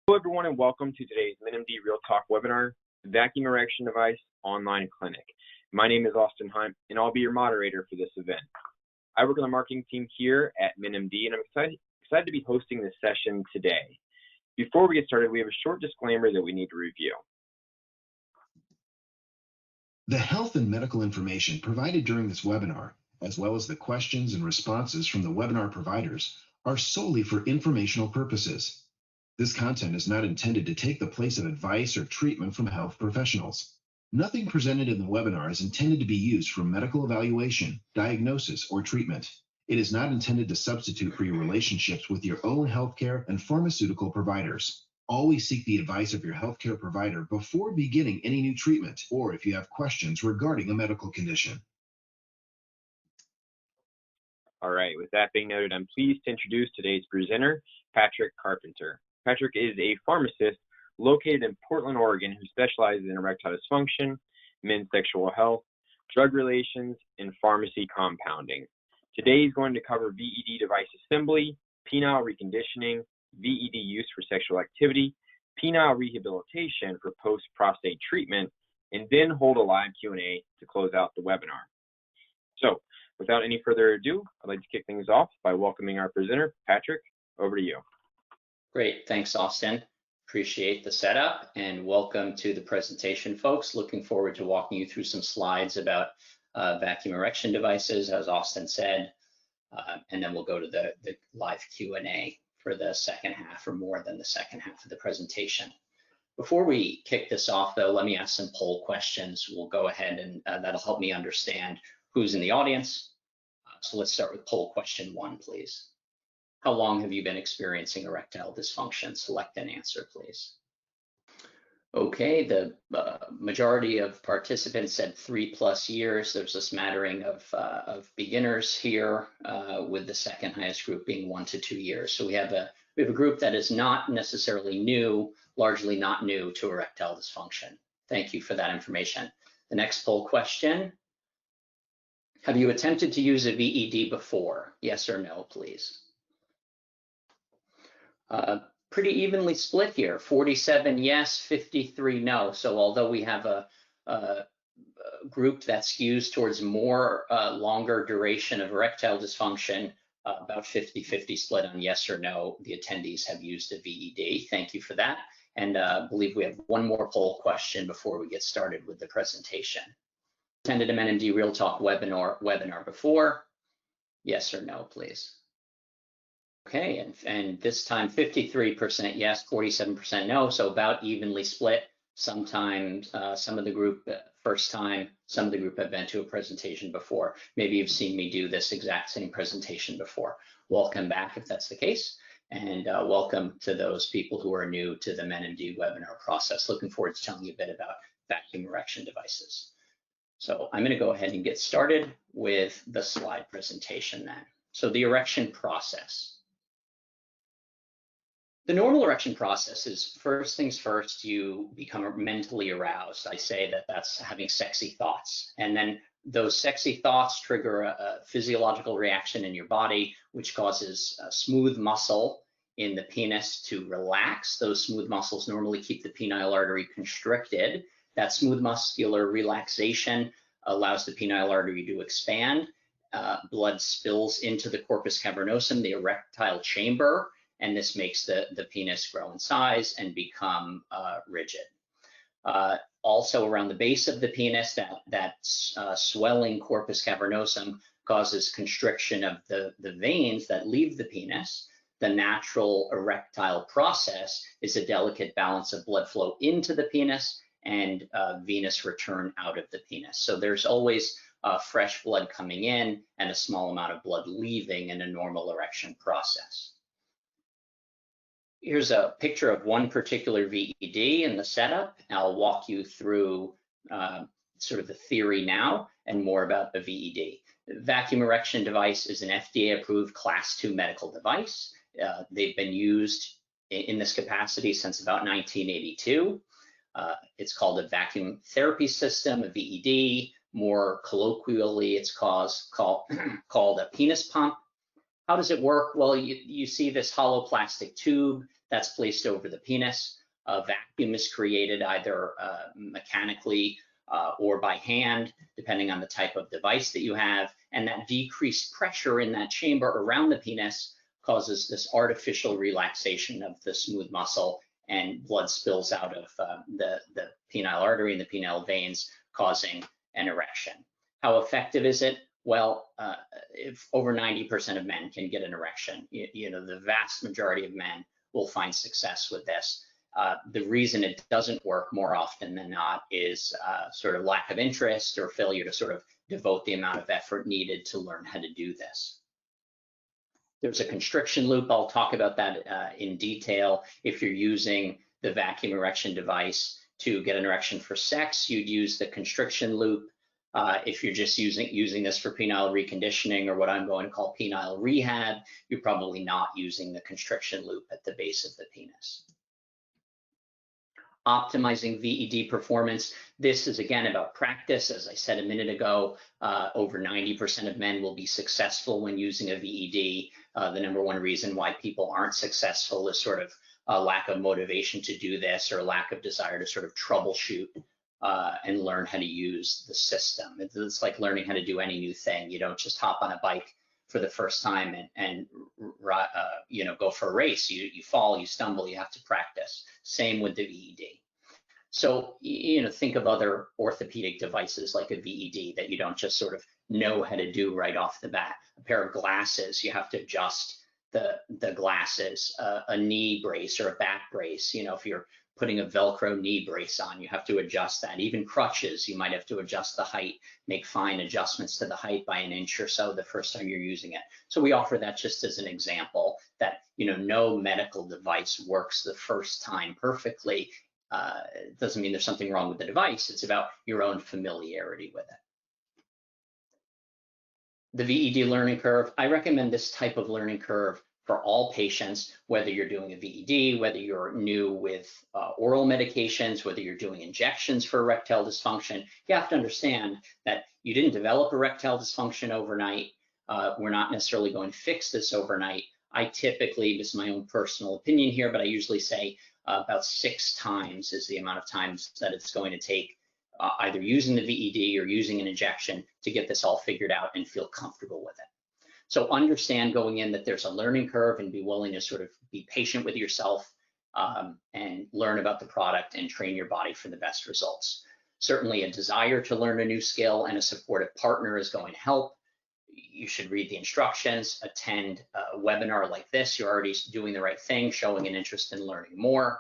Hello everyone and welcome to today's menMD Real Talk webinar, Vacuum Erection Device Online Clinic. My name is Austin Hunt and I'll be your moderator for this event. I work on the marketing team here at menMD and I'm excited to be hosting this session today. Before we get started, we have a short disclaimer that we need to review. The health and medical information provided during this webinar, as well as the questions and responses from the webinar providers, are solely for informational purposes. This content is not intended to take the place of advice or treatment from health professionals. Nothing presented in the webinar is intended to be used for medical evaluation, diagnosis, or treatment. It is not intended to substitute for your relationships with your own healthcare and pharmaceutical providers. Always seek the advice of your healthcare provider before beginning any new treatment, or if you have questions regarding a medical condition. All right, with that being noted, I'm pleased to introduce today's presenter, Patrick Carpenter. Patrick is a pharmacist located in Portland, Oregon, who specializes in erectile dysfunction, men's sexual health, drug relations, and pharmacy compounding. Today he's going to cover VED device assembly, penile reconditioning, VED use for sexual activity, penile rehabilitation for post-prostate treatment, and then hold a live Q&A to close out the webinar. So, without any further ado, I'd like to kick things off by welcoming our presenter. Patrick, over to you. Great, thanks Austin. Appreciate the setup and welcome to the presentation, folks. Looking forward to walking you through some slides about vacuum erection devices, as Austin said, and then we'll go to the live Q&A for the second half, or more than the second half of the presentation. Before we kick this off though, let me ask some poll questions. We'll go ahead and that'll help me understand who's in the audience. So let's start with poll question 1, please. How long have you been experiencing erectile dysfunction? Select an answer, please. Okay, the majority of participants said 3+ years. There's a smattering of beginners here, with the second highest group being 1 to 2 years. So we have a group that is not necessarily new, largely not new to erectile dysfunction. Thank you for that information. The next poll question: have you attempted to use a VED before? Yes or no, please. Pretty evenly split here, 47 yes, 53 no. So although we have a group that skews towards more longer duration of erectile dysfunction, about 50-50 split on yes or no, the attendees have used a VED. Thank you for that. And I believe we have one more poll question before we get started with the presentation. Attended a menMD Real Talk webinar before? Yes or no, please. Okay, and this time 53% yes, 47% no, so about evenly split. Sometimes some of the group first time, some of the group have been to a presentation before. Maybe you've seen me do this exact same presentation before. Welcome back if that's the case, and welcome to those people who are new to the menMD webinar process. Looking forward to telling you a bit about vacuum erection devices. So I'm going to go ahead and get started with the slide presentation then. So the erection process. The normal erection process is, first things first, you become mentally aroused. I say that that's having sexy thoughts. And then those sexy thoughts trigger a physiological reaction in your body, which causes a smooth muscle in the penis to relax. Those smooth muscles normally keep the penile artery constricted. That smooth muscular relaxation allows the penile artery to expand. Blood spills into the corpus cavernosum, the erectile chamber, and this makes the penis grow in size and become rigid. Also around the base of the penis, that swelling corpus cavernosum causes constriction of the veins that leave the penis. The natural erectile process is a delicate balance of blood flow into the penis and venous return out of the penis. So there's always fresh blood coming in and a small amount of blood leaving in a normal erection process. Here's a picture of one particular VED in the setup. I'll walk you through sort of the theory now and more about the VED. The vacuum erection device is an FDA-approved Class 2 medical device. They've been used in this capacity since about 1982. It's called a vacuum therapy system, a VED. More colloquially, it's called a penis pump. How does it work? Well, you see this hollow plastic tube that's placed over the penis. A vacuum is created either mechanically or by hand, depending on the type of device that you have. And that decreased pressure in that chamber around the penis causes this artificial relaxation of the smooth muscle, and blood spills out of the penile artery and the penile veins, causing an erection. How effective is it? Well, if over 90% of men can get an erection, you know, the vast majority of men will find success with this. The reason it doesn't work more often than not is sort of lack of interest or failure to sort of devote the amount of effort needed to learn how to do this. There's a constriction loop. I'll talk about that in detail. If you're using the vacuum erection device to get an erection for sex, you'd use the constriction loop. If you're just using this for penile reconditioning, or what I'm going to call penile rehab, you're probably not using the constriction loop at the base of the penis. Optimizing VED performance. This is again about practice. As I said a minute ago, over 90% of men will be successful when using a VED. The number one reason why people aren't successful is sort of a lack of motivation to do this, or lack of desire to sort of troubleshoot and learn how to use the system. It's like learning how to do any new thing. You don't just hop on a bike for the first time and you know, go for a race. You fall, you stumble, you have to practice. Same with the VED. So, you know, think of other orthopedic devices like a VED that you don't just sort of know how to do right off the bat. A pair of glasses, you have to adjust the glasses. A knee brace or a back brace, you know, if you're putting a Velcro knee brace on, you have to adjust that. Even crutches, you might have to adjust the height, make fine adjustments to the height by an inch or so the first time you're using it. So we offer that just as an example that, you know, no medical device works the first time perfectly. It doesn't mean there's something wrong with the device. It's about your own familiarity with it. The VED learning curve, I recommend this type of learning curve for all patients, whether you're doing a VED, whether you're new with oral medications, whether you're doing injections for erectile dysfunction. You have to understand that you didn't develop erectile dysfunction overnight. We're not necessarily going to fix this overnight. I typically, this is my own personal opinion here, but I usually say about 6 times is the amount of times that it's going to take either using the VED or using an injection to get this all figured out and feel comfortable with it. So understand going in that there's a learning curve, and be willing to sort of be patient with yourself and learn about the product and train your body for the best results. Certainly a desire to learn a new skill and a supportive partner is going to help. You should read the instructions, attend a webinar like this. You're already doing the right thing, showing an interest in learning more.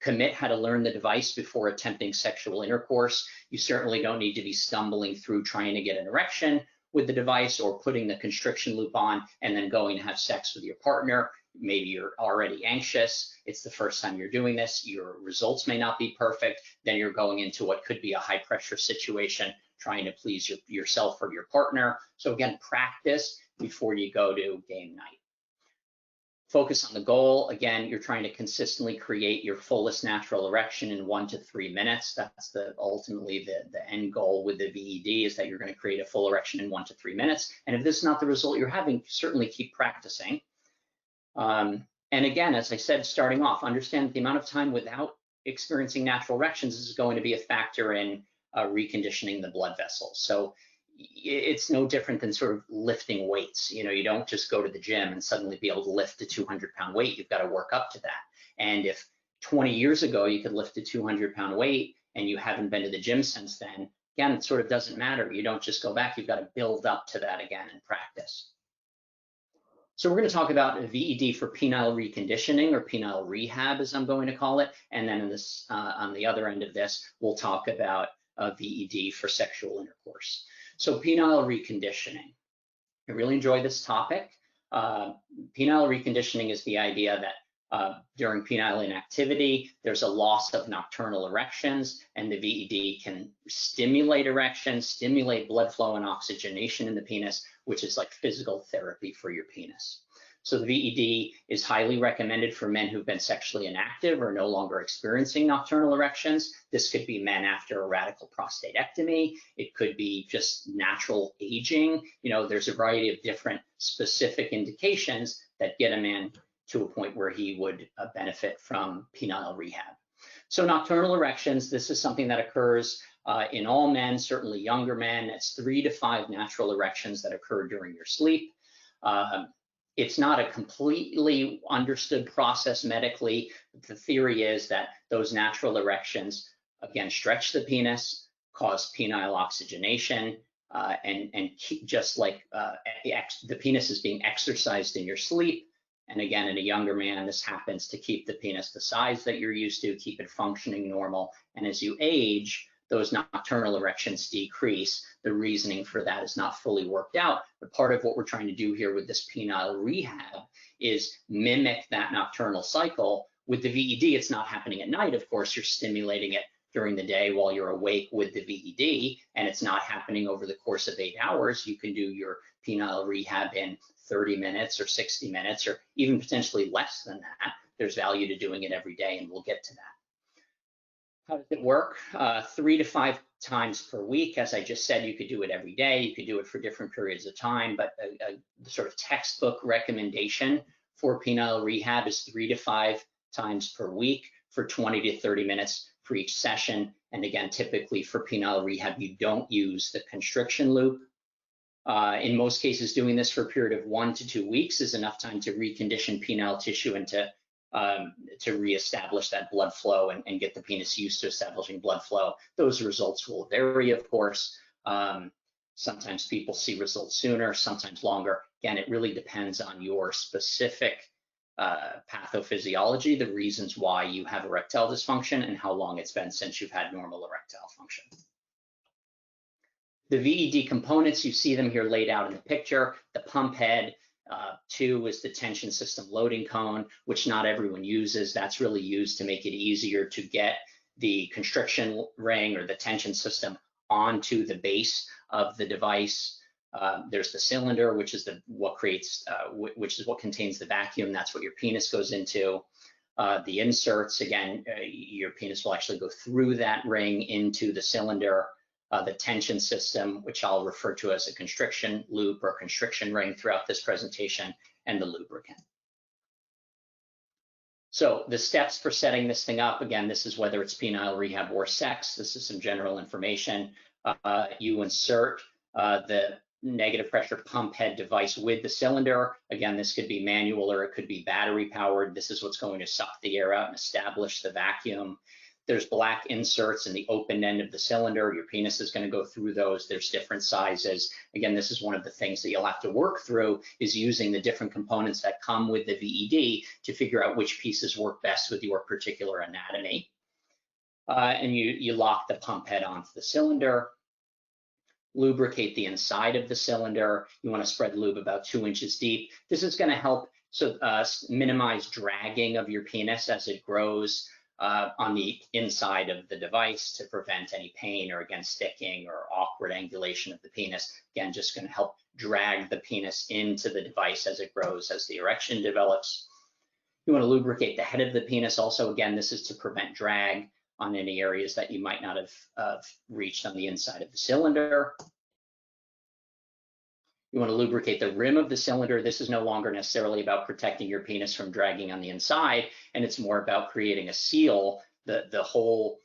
Commit how to learn the device before attempting sexual intercourse. You certainly don't need to be stumbling through trying to get an erection with the device, or putting the constriction loop on and then going to have sex with your partner. Maybe you're already anxious. It's the first time you're doing this. Your results may not be perfect. Then you're going into what could be a high pressure situation, trying to please yourself or your partner. So again, practice before you go to game night. Focus on the goal. Again, you're trying to consistently create your fullest natural erection in 1 to 3 minutes. That's ultimately the end goal with the VED, is that you're going to create a full erection in 1 to 3 minutes. And if this is not the result you're having, certainly keep practicing. And again, as I said, starting off, understand the amount of time without experiencing natural erections is going to be a factor in reconditioning the blood vessels. So it's no different than sort of lifting weights. You know, you don't just go to the gym and suddenly be able to lift a 200-pound weight. You've got to work up to that. And if 20 years ago you could lift a 200-pound weight and you haven't been to the gym since then, again, it sort of doesn't matter. You don't just go back. You've got to build up to that again and practice. So we're going to talk about a VED for penile reconditioning, or penile rehab, as I'm going to call it. And then in this, on the other end of this, we'll talk about a VED for sexual intercourse. So penile reconditioning. I really enjoy this topic. Penile reconditioning is the idea that during penile inactivity, there's a loss of nocturnal erections, and the VED can stimulate erections, stimulate blood flow and oxygenation in the penis, which is like physical therapy for your penis. So the VED is highly recommended for men who've been sexually inactive or no longer experiencing nocturnal erections. This could be men after a radical prostatectomy. It could be just natural aging. There's a variety of different specific indications that get a man to a point where he would benefit from penile rehab. So nocturnal erections, this is something that occurs in all men, certainly younger men. It's 3 to 5 natural erections that occur during your sleep. It's not a completely understood process medically. The theory is that those natural erections, again, stretch the penis, cause penile oxygenation, and just like the penis is being exercised in your sleep. And again, in a younger man, this happens to keep the penis the size that you're used to, keep it functioning normal. And as you age, those nocturnal erections decrease. The reasoning for that is not fully worked out, but part of what we're trying to do here with this penile rehab is mimic that nocturnal cycle. With the VED, it's not happening at night. Of course, you're stimulating it during the day while you're awake with the VED, and it's not happening over the course of 8 hours. You can do your penile rehab in 30 minutes or 60 minutes, or even potentially less than that. There's value to doing it every day, and we'll get to that. How does it work? 3 to 5 times per week. As I just said, you could do it every day. You could do it for different periods of time, but the sort of textbook recommendation for penile rehab is 3 to 5 times per week for 20 to 30 minutes for each session. And again, typically for penile rehab, you don't use the constriction loop. In most cases, doing this for a period of 1 to 2 weeks is enough time to recondition penile tissue and to reestablish that blood flow and get the penis used to establishing blood flow. Those results will vary, of course. Sometimes people see results sooner, sometimes longer. Again, it really depends on your specific pathophysiology, the reasons why you have erectile dysfunction, and how long it's been since you've had normal erectile function. The VED components, you see them here laid out in the picture. The pump head, 2 is the tension system loading cone, which not everyone uses. That's really used to make it easier to get the constriction ring or the tension system onto the base of the device. There's the cylinder, which is what contains the vacuum. That's what your penis goes into. The inserts, again, your penis will actually go through that ring into the cylinder. The tension system, which I'll refer to as a constriction loop or constriction ring throughout this presentation, and the lubricant. So the steps for setting this thing up, again, this is whether it's penile rehab or sex. This is some general information. You insert the negative pressure pump head device with the cylinder. Again, this could be manual or it could be battery powered. This is what's going to suck the air out and establish the vacuum. There's black inserts in the open end of the cylinder. Your penis is going to go through those. There's different sizes. Again, this is one of the things that you'll have to work through, is using the different components that come with the VED to figure out which pieces work best with your particular anatomy. And you lock the pump head onto the cylinder. Lubricate the inside of the cylinder. You want to spread lube about 2 inches deep. This is going to help minimize dragging of your penis as it grows on the inside of the device to prevent any pain or, again, sticking or awkward angulation of the penis. Again, just going to help drag the penis into the device as it grows, as the erection develops. You want to lubricate the head of the penis also. Again, this is to prevent drag on any areas that you might not have reached on the inside of the cylinder. You want to lubricate the rim of the cylinder. This is no longer necessarily about protecting your penis from dragging on the inside, and it's more about creating a seal. The whole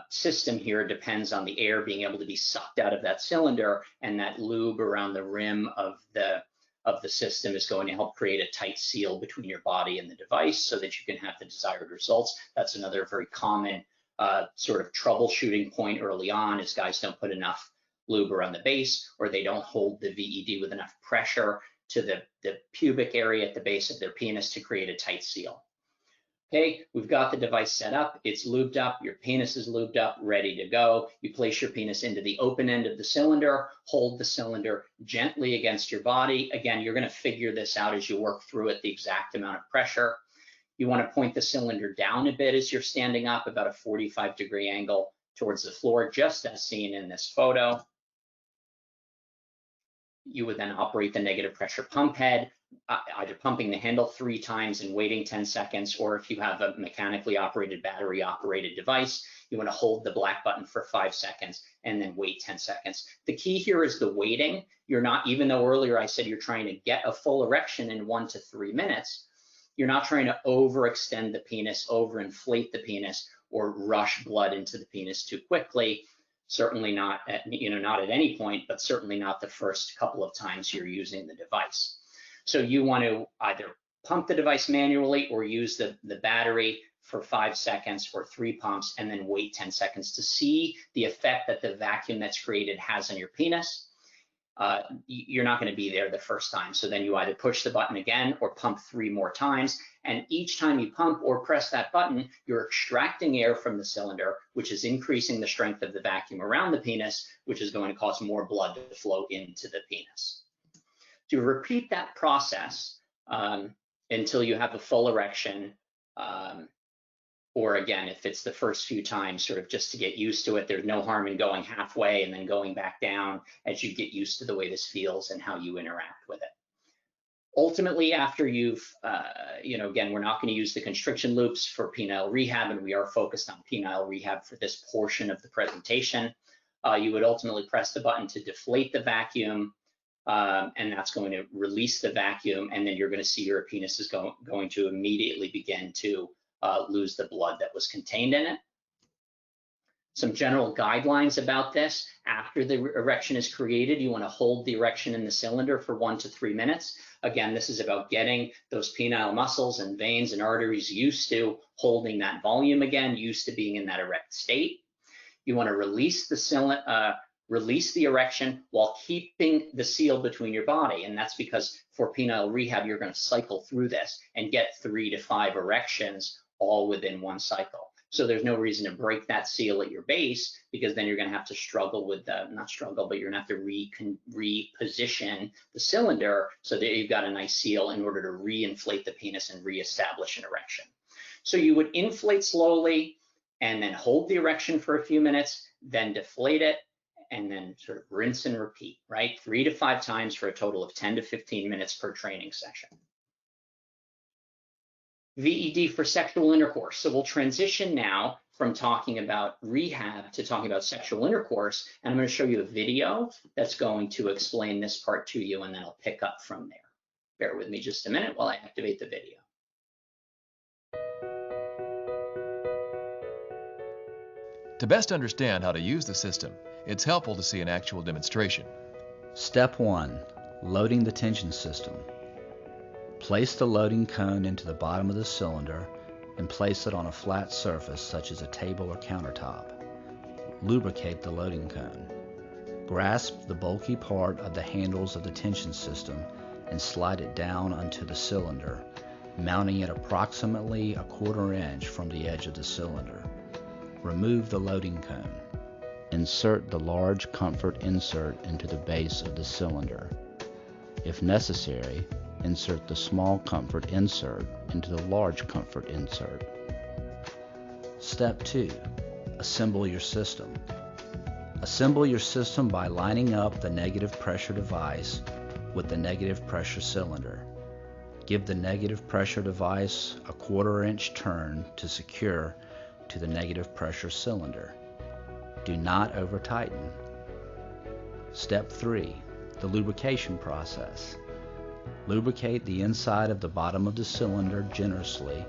system here depends on the air being able to be sucked out of that cylinder, and that lube around the rim of the system is going to help create a tight seal between your body and the device so that you can have the desired results. That's another very common sort of troubleshooting point early on, is guys don't put enough lube around the base, or they don't hold the VED with enough pressure to the pubic area at the base of their penis to create a tight seal. Okay, we've got the device set up, it's lubed up, your penis is lubed up, ready to go. You place your penis into the open end of the cylinder, hold the cylinder gently against your body. Again, you're going to figure this out as you work through it, the exact amount of pressure. You want to point the cylinder down a bit as you're standing up, about a 45-degree angle towards the floor, just as seen in this photo. You would then operate the negative pressure pump head. either pumping the handle 3 times and waiting 10 seconds, or if you have a mechanically operated, battery operated device, you want to hold the black button for 5 seconds and then wait 10 seconds. The key here is the waiting. You're not, even though earlier I said you're trying to get a full erection in 1 to 3 minutes, you're not trying to overextend the penis, overinflate the penis, or rush blood into the penis too quickly. Certainly not at, not at any point, but certainly not the first couple of times you're using the device. So you want to either pump the device manually or use the battery for 5 seconds or 3 pumps, and then wait 10 seconds to see the effect that the vacuum that's created has on your penis. You're not going to be there the first time. So then you either push the button again or pump 3 more times. And each time you pump or press that button, you're extracting air from the cylinder, which is increasing the strength of the vacuum around the penis, which is going to cause more blood to flow into the penis. To repeat that process until you have a full erection, or again, if it's the first few times, sort of just to get used to it. There's no harm in going halfway and then going back down as you get used to the way this feels and how you interact with it. Ultimately, after you've, again, we're not going to use the constriction loops for penile rehab, and we are focused on penile rehab for this portion of the presentation. You would ultimately press the button to deflate the vacuum, and that's going to release the vacuum, and then you're going to see your penis is going to immediately begin to lose the blood that was contained in it. Some general guidelines about this: after the erection is created, you want to hold the erection in the cylinder for 1 to 3 minutes. Again, this is about getting those penile muscles and veins and arteries used to holding that volume again, used to being in that erect state. You want to release the erection while keeping the seal between your body. And that's because for penile rehab, you're going to cycle through this and get 3 to 5 erections all within one cycle. So there's no reason to break that seal at your base, because then you're going to have to struggle with not struggle, but you're going to have to reposition the cylinder so that you've got a nice seal in order to reinflate the penis and reestablish an erection. So you would inflate slowly and then hold the erection for a few minutes, then deflate it, and then sort of rinse and repeat, right? 3 to 5 times for a total of 10 to 15 minutes per training session. VED for sexual intercourse. So we'll transition now from talking about rehab to talking about sexual intercourse. And I'm going to show you a video that's going to explain this part to you, and then I'll pick up from there. Bear with me just a minute while I activate the video. To best understand how to use the system, it's helpful to see an actual demonstration. Step 1. Loading the tension system. Place the loading cone into the bottom of the cylinder and place it on a flat surface such as a table or countertop. Lubricate the loading cone. Grasp the bulky part of the handles of the tension system and slide it down onto the cylinder, mounting it approximately 1/4 inch from the edge of the cylinder. Remove the loading cone. Insert the large comfort insert into the base of the cylinder. If necessary, insert the small comfort insert into the large comfort insert. Step 2. Assemble your system. Assemble your system by lining up the negative pressure device with the negative pressure cylinder. Give the negative pressure device a 1/4 inch turn to secure to the negative pressure cylinder. Do not over tighten. Step 3. The lubrication process. Lubricate the inside of the bottom of the cylinder generously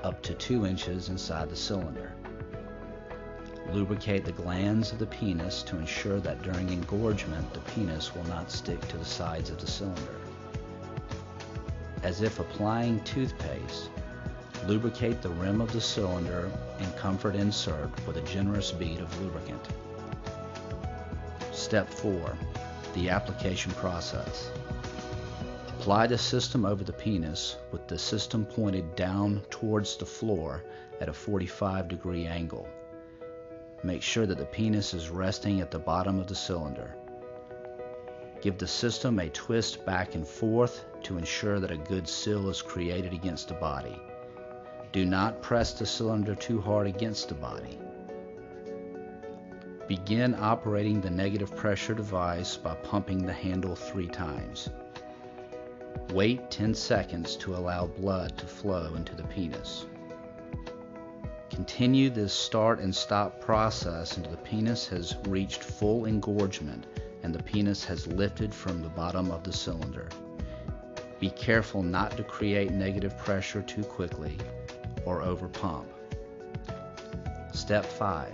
up to 2 inches inside the cylinder. Lubricate the glands of the penis to ensure that during engorgement the penis will not stick to the sides of the cylinder. As if applying toothpaste, lubricate the rim of the cylinder and comfort insert with a generous bead of lubricant. Step 4. The application process. Apply the system over the penis with the system pointed down towards the floor at a 45-degree angle. Make sure that the penis is resting at the bottom of the cylinder. Give the system a twist back and forth to ensure that a good seal is created against the body. Do not press the cylinder too hard against the body. Begin operating the negative pressure device by pumping the handle 3 times. Wait 10 seconds to allow blood to flow into the penis. Continue this start and stop process until the penis has reached full engorgement and the penis has lifted from the bottom of the cylinder. Be careful not to create negative pressure too quickly or overpump. Step 5.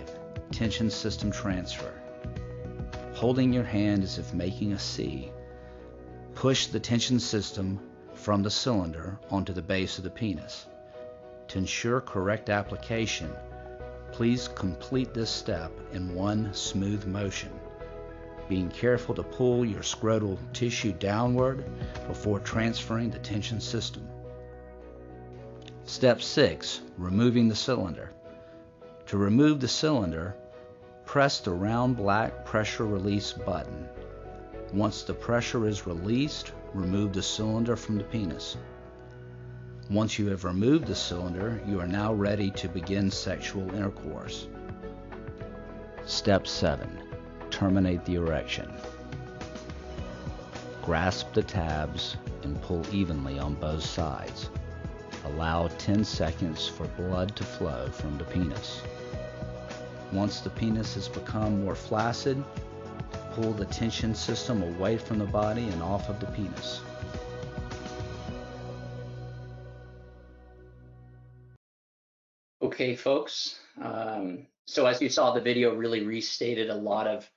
Tension system transfer. Holding your hand as if making a C, push the tension system from the cylinder onto the base of the penis. To ensure correct application, please complete this step in one smooth motion, being careful to pull your scrotal tissue downward before transferring the tension system. Step 6. Removing the cylinder. To remove the cylinder, press the round black pressure release button. Once the pressure is released, remove the cylinder from the penis. Once you have removed the cylinder, you are now ready to begin sexual intercourse. Step 7. Terminate the erection. Grasp the tabs and pull evenly on both sides. Allow 10 seconds for blood to flow from the penis. Once the penis has become more flaccid, pull the tension system away from the body and off of the penis. Okay, folks. So as you saw, the video really restated a lot of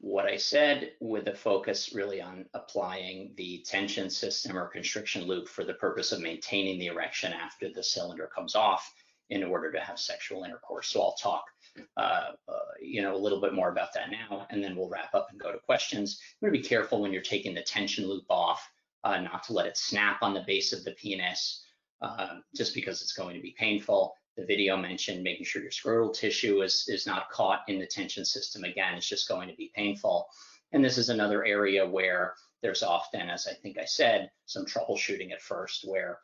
what I said, with a focus really on applying the tension system or constriction loop for the purpose of maintaining the erection after the cylinder comes off in order to have sexual intercourse. So I'll talk a little bit more about that now, and then we'll wrap up and go to questions. You want to be careful when you're taking the tension loop off, not to let it snap on the base of the penis, just because it's going to be painful. The video mentioned making sure your scrotal tissue is not caught in the tension system. Again, it's just going to be painful. And this is another area where there's often, as I think I said, some troubleshooting at first, where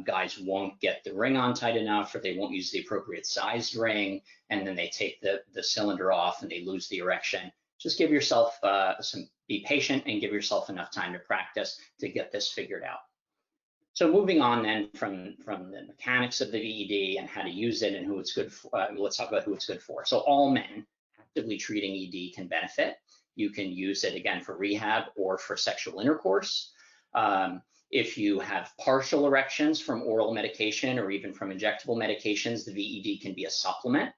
guys won't get the ring on tight enough, or they won't use the appropriate sized ring, and then they take the cylinder off and they lose the erection. Just give yourself be patient and give yourself enough time to practice to get this figured out. So moving on then from the mechanics of the VED and how to use it and who it's good for, let's talk about who it's good for. So all men actively treating ED can benefit. You can use it again for rehab or for sexual intercourse. If you have partial erections from oral medication or even from injectable medications, the VED can be a supplement.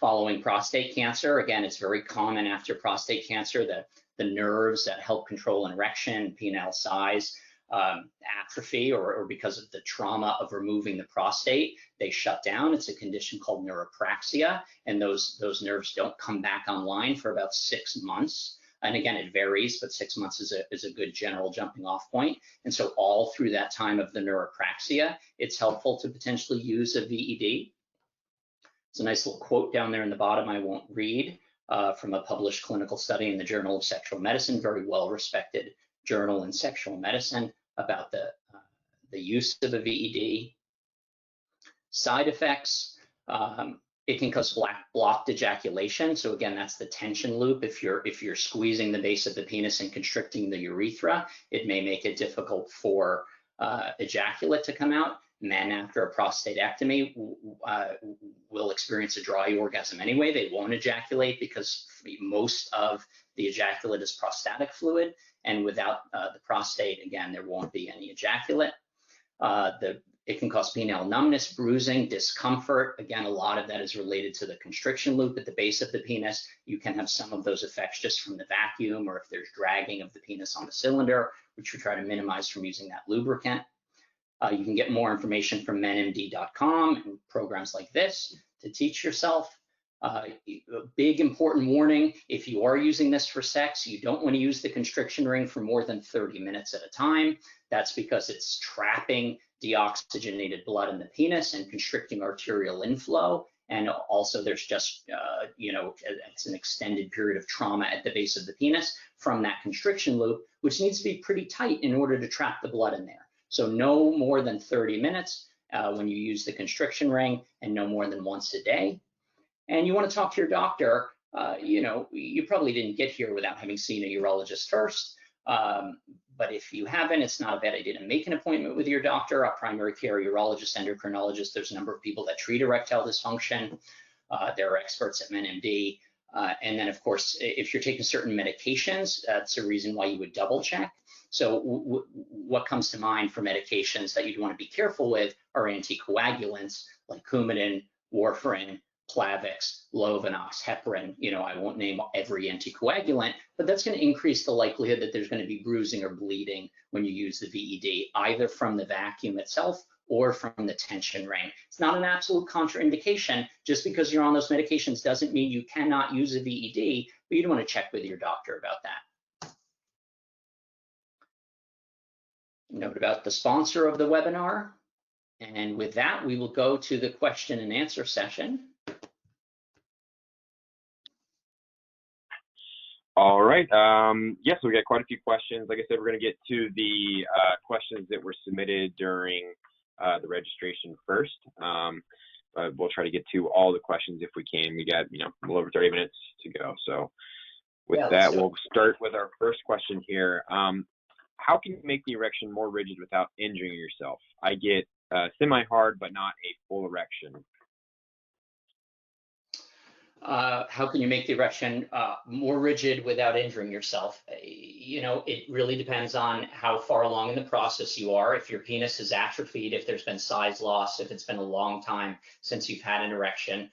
Following prostate cancer, again, it's very common after prostate cancer that the nerves that help control an erection, penile size, atrophy, or because of the trauma of removing the prostate, they shut down. It's a condition called neuropraxia, and those nerves don't come back online for about 6 months. And again, it varies, but 6 months is a good general jumping off point. And so all through that time of the neuropraxia, it's helpful to potentially use a VED. It's a nice little quote down there in the bottom I won't read, from a published clinical study in the Journal of Sexual Medicine, very well respected journal in sexual medicine, about the use of a VED. Side effects, it can cause blocked ejaculation. So again, that's the tension loop. If you're squeezing the base of the penis and constricting the urethra, it may make it difficult for ejaculate to come out. Men after a prostatectomy will experience a dry orgasm anyway. They won't ejaculate because most of the ejaculate is prostatic fluid, and without the prostate, again, there won't be any ejaculate. It can cause penile numbness, bruising, discomfort. Again, a lot of that is related to the constriction loop at the base of the penis. You can have some of those effects just from the vacuum, or if there's dragging of the penis on the cylinder, which we try to minimize from using that lubricant. You can get more information from menMD.com and programs like this to teach yourself. A big important warning: if you are using this for sex, you don't want to use the constriction ring for more than 30 minutes at a time. That's because it's trapping deoxygenated blood in the penis and constricting arterial inflow. And also there's just, it's an extended period of trauma at the base of the penis from that constriction loop, which needs to be pretty tight in order to trap the blood in there. So no more than 30 minutes when you use the constriction ring, and no more than once a day. And you want to talk to your doctor. You probably didn't get here without having seen a urologist first. But if you haven't, it's not a bad idea to make an appointment with your doctor, a primary care urologist, endocrinologist. There's a number of people that treat erectile dysfunction. There are experts at menMD. And then, of course, if you're taking certain medications, that's a reason why you would double check. So what comes to mind for medications that you'd want to be careful with are anticoagulants like Coumadin, warfarin, Plavix, Lovenox, heparin. You know, I won't name every anticoagulant, but that's going to increase the likelihood that there's going to be bruising or bleeding when you use the VED, either from the vacuum itself or from the tension ring. It's not an absolute contraindication. Just because you're on those medications doesn't mean you cannot use a VED, but you'd want to check with your doctor about that. Note about the sponsor of the webinar. And with that, we will go to the question and answer session. All right. Yes, we got quite a few questions. Like I said, we're going to get to the questions that were submitted during the registration first. But we'll try to get to all the questions if we can. We got, you know, a little over 30 minutes to go. So with that, we'll start with our first question here. How can you make the erection more rigid without injuring yourself? I get semi-hard, but not a full erection. How can you make the erection more rigid without injuring yourself? You know, it really depends on how far along in the process you are. If your penis is atrophied, if there's been size loss, if it's been a long time since you've had an erection,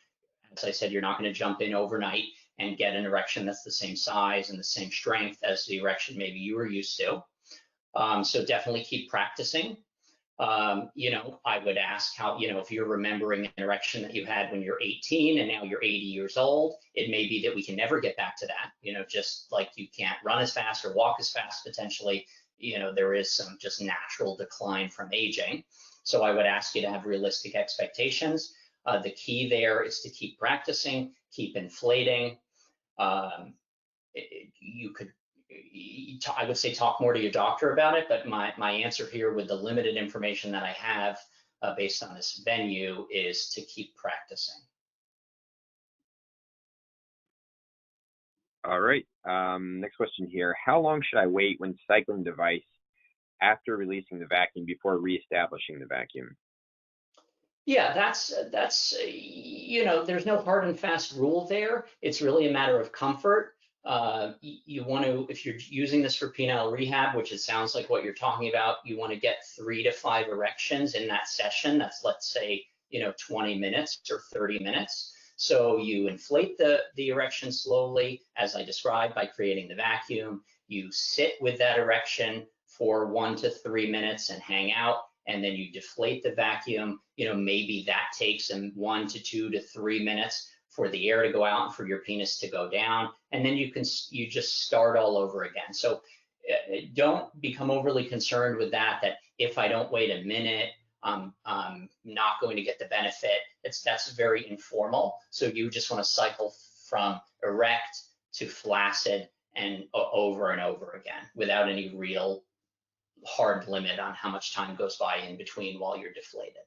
as I said, you're not going to jump in overnight and get an erection that's the same size and the same strength as the erection maybe you were used to. So definitely keep practicing. You know, I would ask how, you know, if you're remembering an erection that you had when you're 18 and now you're 80 years old, it may be that we can never get back to that. You know, just like you can't run as fast or walk as fast potentially, you know, there is some just natural decline from aging. So I would ask you to have realistic expectations. The key there is to keep practicing, keep inflating. You could, I would say talk more to your doctor about it, but my answer here with the limited information that I have based on this venue is to keep practicing. All right, next question here. How long should I wait when cycling the device after releasing the vacuum before reestablishing the vacuum? Yeah, that's you know, there's no hard and fast rule there. It's really a matter of comfort. You want to, if you're using this for penile rehab, which it sounds like what you're talking about, you want to get 3 to 5 erections in that session. That's, let's say, you know, 20 minutes or 30 minutes. So you inflate the erection slowly, as I described, by creating the vacuum. You sit with that erection for 1 to 3 minutes and hang out, and then you deflate the vacuum. You know, maybe that takes 1 to 2 to 3 minutes for the air to go out and for your penis to go down, and then you just start all over again. So don't become overly concerned with that if I don't wait a minute, I'm not going to get the benefit. That's very informal. So you just want to cycle from erect to flaccid and over and over again without any real hard limit on how much time goes by in between while you're deflated.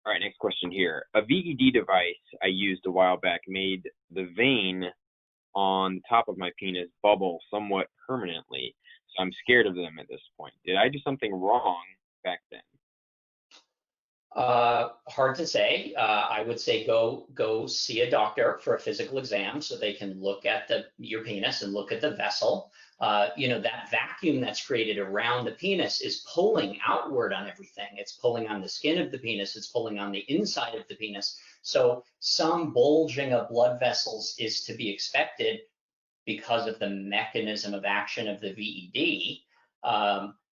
All right, next question here. A VED device I used a while back made the vein on the top of my penis bubble somewhat permanently, so I'm scared of them at this point. Did I do something wrong back then? Hard to say. I would say go see a doctor for a physical exam so they can look at your penis and look at the vessel. You know, that vacuum that's created around the penis is pulling outward on everything. It's pulling on the skin of the penis. It's pulling on the inside of the penis. So some bulging of blood vessels is to be expected because of the mechanism of action of the VED.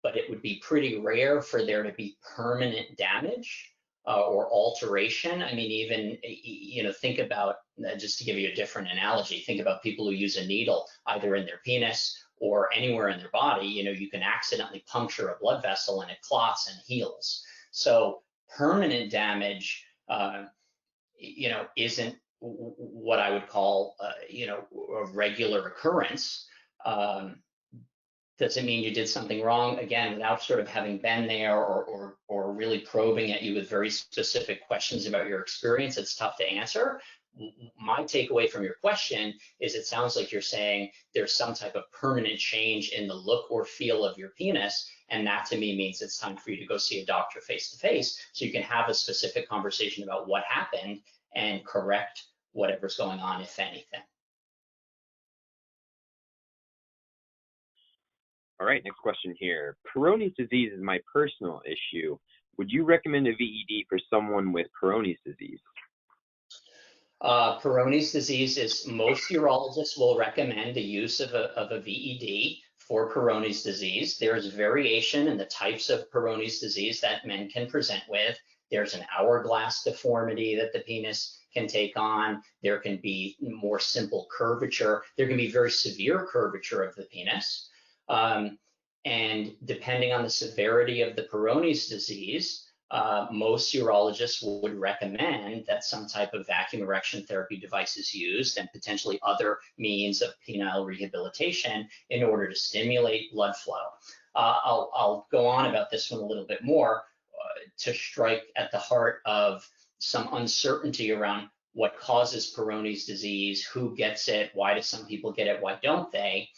But it would be pretty rare for there to be permanent damage or alteration. I mean, even, you know, think about, just to give you a different analogy, think about people who use a needle either in their penis or anywhere in their body. You know, you can accidentally puncture a blood vessel and it clots and heals. So permanent damage, you know, isn't what I would call, you know, a regular occurrence. Doesn't mean you did something wrong. Again, without sort of having been there or really probing at you with very specific questions about your experience, it's tough to answer. my takeaway from your question is it sounds like you're saying there's some type of permanent change in the look or feel of your penis. And that to me means it's time for you to go see a doctor face to face so you can have a specific conversation about what happened and correct whatever's going on, if anything. All right, next question here. Peyronie's disease is my personal issue. Would you recommend a VED for someone with Peyronie's disease? Peyronie's disease is, most urologists will recommend the use of a VED for Peyronie's disease. There's variation in the types of Peyronie's disease that men can present with. There's an hourglass deformity that the penis can take on. There can be more simple curvature. There can be very severe curvature of the penis. And depending on the severity of the Peyronie's disease, most urologists would recommend that some type of vacuum erection therapy device is used and potentially other means of penile rehabilitation in order to stimulate blood flow. I'll go on about this one a little bit more to strike at the heart of some uncertainty around what causes Peyronie's disease, who gets it, why do some people get it, why don't they?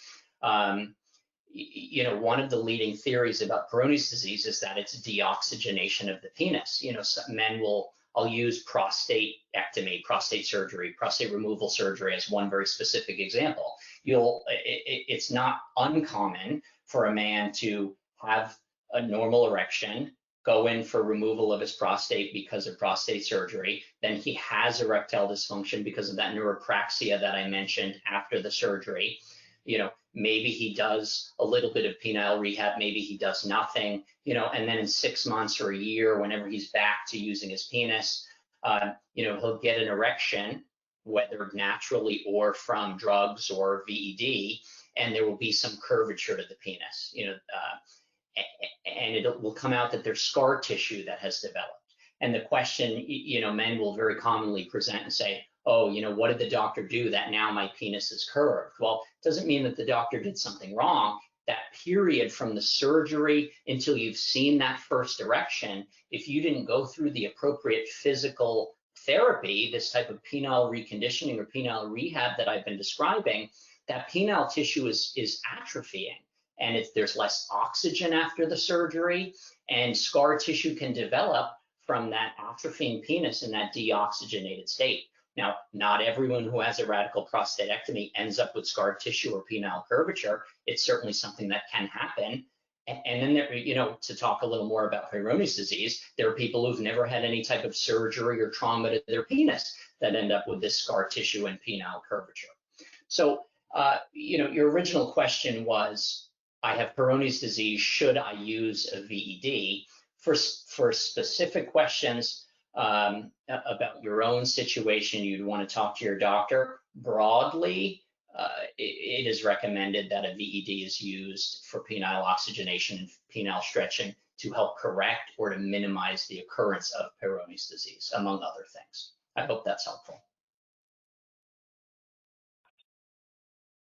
You know, one of the leading theories about Peyronie's disease is that it's deoxygenation of the penis. You know, some men will, I'll use prostatectomy, prostate surgery, prostate removal surgery as one very specific example. It's not uncommon for a man to have a normal erection, go in for removal of his prostate because of prostate surgery, then he has erectile dysfunction because of that neuropraxia that I mentioned after the surgery. You know, maybe he does a little bit of penile rehab, maybe he does nothing, you know, and then in 6 months or a year, whenever he's back to using his penis, you know, he'll get an erection, whether naturally or from drugs or VED, and there will be some curvature to the penis, you know, and it will come out that there's scar tissue that has developed. And the question, you know, men will very commonly present and say, oh, you know, what did the doctor do that now my penis is curved? Well, it doesn't mean that the doctor did something wrong. That period from the surgery until you've seen that first erection, if you didn't go through the appropriate physical therapy, this type of penile reconditioning or penile rehab that I've been describing, that penile tissue is atrophying, and there's less oxygen after the surgery, and scar tissue can develop from that atrophying penis in that deoxygenated state. Now, not everyone who has a radical prostatectomy ends up with scar tissue or penile curvature. It's certainly something that can happen. And then there, you know, to talk a little more about Peyronie's disease, there are people who've never had any type of surgery or trauma to their penis that end up with this scar tissue and penile curvature. So, you know, your original question was, I have Peyronie's disease, should I use a VED? For specific questions about your own situation, you'd want to talk to your doctor. Broadly, it is recommended that a VED is used for penile oxygenation and penile stretching to help correct or to minimize the occurrence of Peyronie's disease, among other things. I hope that's helpful.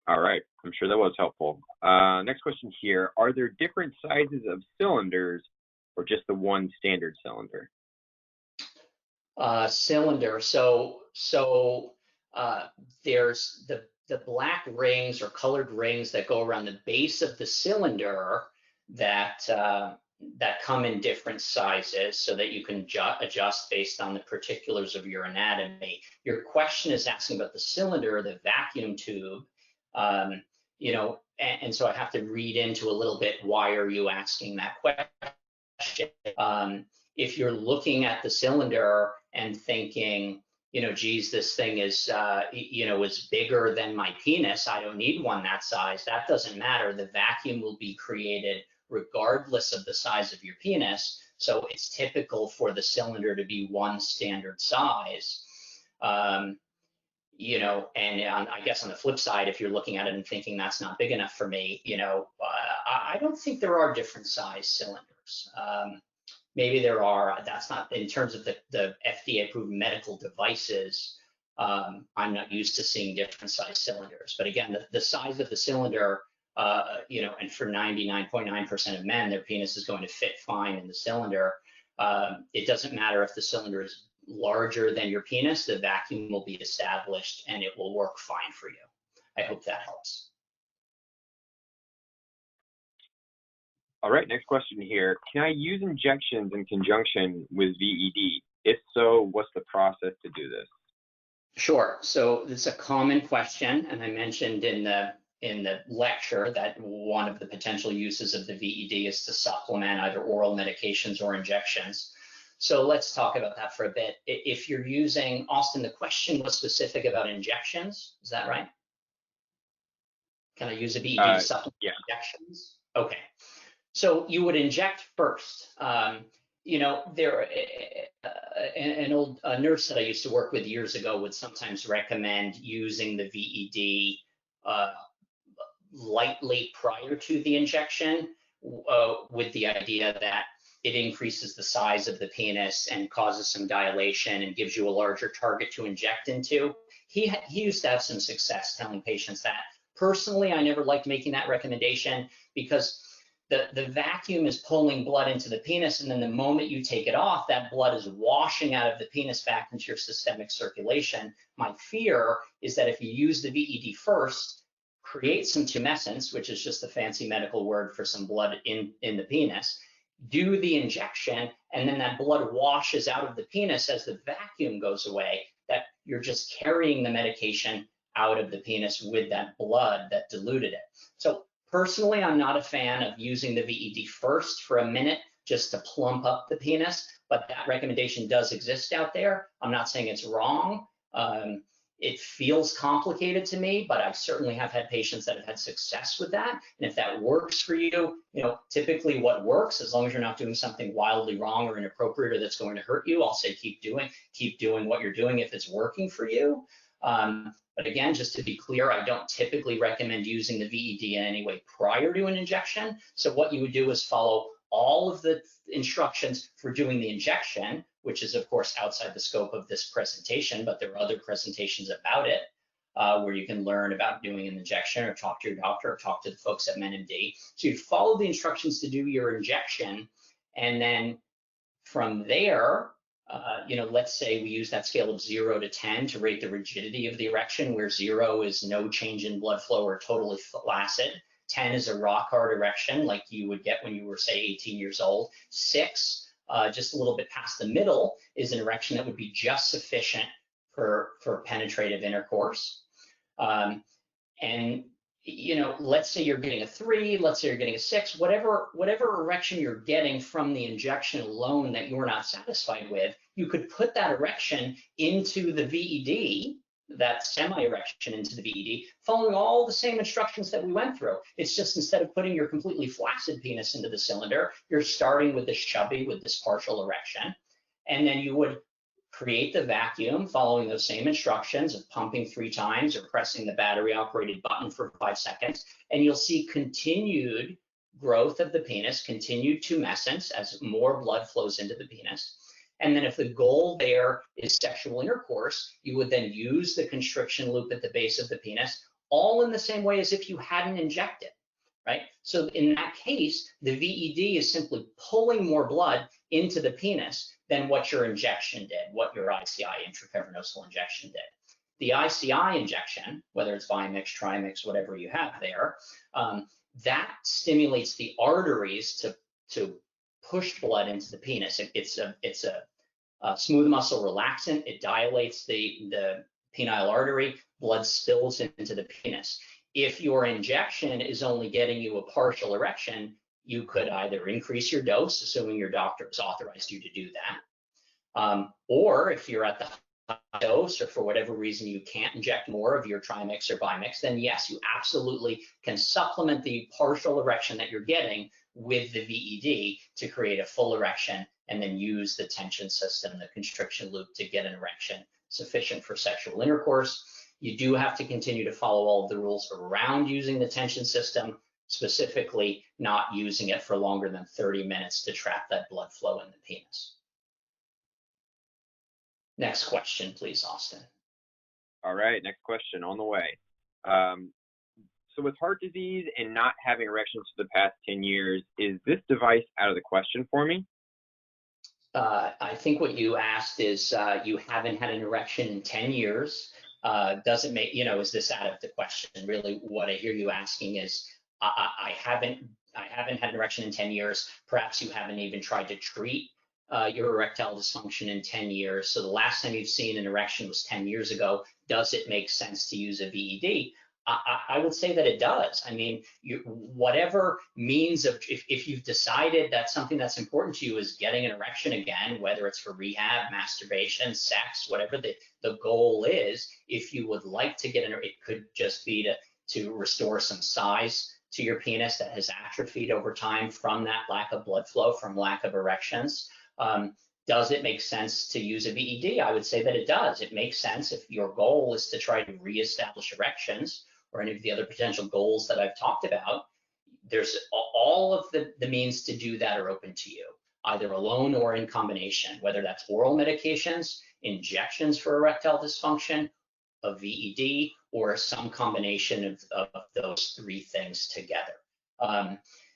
All right, I'm sure that was helpful. Next question here. Are there different sizes of cylinders or just the one standard cylinder? Cylinder. So there's the black rings or colored rings that go around the base of the cylinder that come in different sizes so that you can adjust based on the particulars of your anatomy. Your question is asking about the cylinder, the vacuum tube, you know, and so I have to read into a little bit, why are you asking that question? If you're looking at the cylinder and thinking, you know, geez, this thing is, you know, is bigger than my penis, I don't need one that size, that doesn't matter. The vacuum will be created regardless of the size of your penis. So it's typical for the cylinder to be one standard size. You know, and I guess on the flip side, if you're looking at it and thinking that's not big enough for me, you know, I don't think there are different size cylinders. Maybe there are. That's not in terms of the FDA approved medical devices. I'm not used to seeing different size cylinders. But again, the size of the cylinder, you know, and for 99.9% of men, their penis is going to fit fine in the cylinder. It doesn't matter if the cylinder is larger than your penis, the vacuum will be established and it will work fine for you. I hope that helps. All right, next question here. Can I use injections in conjunction with VED? If so, what's the process to do this? Sure. So this is a common question, and I mentioned in the lecture that one of the potential uses of the VED is to supplement either oral medications or injections. So let's talk about that for a bit. If you're using, Austin, the question was specific about injections. Is that right? Can I use a VED to supplement injections? Okay. So you would inject first. You know, an old nurse that I used to work with years ago would sometimes recommend using the VED lightly prior to the injection, with the idea that it increases the size of the penis and causes some dilation and gives you a larger target to inject into. He used to have some success telling patients that. Personally, I never liked making that recommendation because the vacuum is pulling blood into the penis, and then the moment you take it off, that blood is washing out of the penis back into your systemic circulation. My fear is that if you use the VED first, create some tumescence, which is just a fancy medical word for some blood in the penis, do the injection, and then that blood washes out of the penis as the vacuum goes away, that you're just carrying the medication out of the penis with that blood that diluted it. So personally, I'm not a fan of using the VED first for a minute just to plump up the penis, but that recommendation does exist out there. I'm not saying it's wrong. It feels complicated to me, but I certainly have had patients that have had success with that. And if that works for you, you know, typically what works, as long as you're not doing something wildly wrong or inappropriate or that's going to hurt you, I'll say keep doing what you're doing if it's working for you. But again, just to be clear, I don't typically recommend using the VED in any way prior to an injection. So what you would do is follow all of the instructions for doing the injection, which is of course outside the scope of this presentation, but there are other presentations about it where you can learn about doing an injection or talk to your doctor or talk to the folks at menMD. So you follow the instructions to do your injection, and then from there, you know, let's say we use that scale of 0 to 10 to rate the rigidity of the erection, where 0 is no change in blood flow or totally flaccid. 10 is a rock hard erection like you would get when you were, say, 18 years old. 6, just a little bit past the middle, is an erection that would be just sufficient for penetrative intercourse. And you know, let's say you're getting a 3, let's say you're getting a 6, whatever erection you're getting from the injection alone that you're not satisfied with, you could put that erection into the VED, that semi-erection into the VED, following all the same instructions that we went through. It's just instead of putting your completely flaccid penis into the cylinder, you're starting with this chubby, with this partial erection, and then you would create the vacuum following those same instructions of pumping 3 times or pressing the battery operated button for 5 seconds. And you'll see continued growth of the penis, continued tumescence as more blood flows into the penis. And then if the goal there is sexual intercourse, you would then use the constriction loop at the base of the penis, all in the same way as if you hadn't injected, right? So in that case, the VED is simply pulling more blood into the penis than what your injection did, what your ICI, intracavernosal injection, did. The ICI injection, whether it's Vimix, Trimix, whatever you have there, that stimulates the arteries to push blood into the penis. It's a smooth muscle relaxant. It dilates the penile artery. Blood spills into the penis. If your injection is only getting you a partial erection, you could either increase your dose, assuming your doctor has authorized you to do that, or if you're at the high dose or for whatever reason you can't inject more of your Trimix or Vimix, then yes, you absolutely can supplement the partial erection that you're getting with the VED to create a full erection, and then use the tension system, the constriction loop, to get an erection sufficient for sexual intercourse. You do have to continue to follow all of the rules around using the tension system, specifically not using it for longer than 30 minutes to trap that blood flow in the penis. Next question, please, Austin. All right, next question on the way. So with heart disease and not having erections for the past 10 years, is this device out of the question for me? I think what you asked is you haven't had an erection in 10 years. Does it make, is this out of the question? Really, what I hear you asking is, I haven't had an erection in 10 years. Perhaps you haven't even tried to treat your erectile dysfunction in 10 years. So the last time you've seen an erection was 10 years ago. Does it make sense to use a VED? I would say that it does. I mean, whatever means of, if you've decided that something that's important to you is getting an erection again, whether it's for rehab, masturbation, sex, whatever the goal is, if you would like to get it could just be to restore some size to your penis that has atrophied over time from that lack of blood flow, from lack of erections. Does it make sense to use a VED? I would say that it does. It makes sense if your goal is to try to reestablish erections, or any of the other potential goals that I've talked about. There's all of the means to do that are open to you, either alone or in combination, whether that's oral medications, injections for erectile dysfunction, a VED, or some combination of those three things together.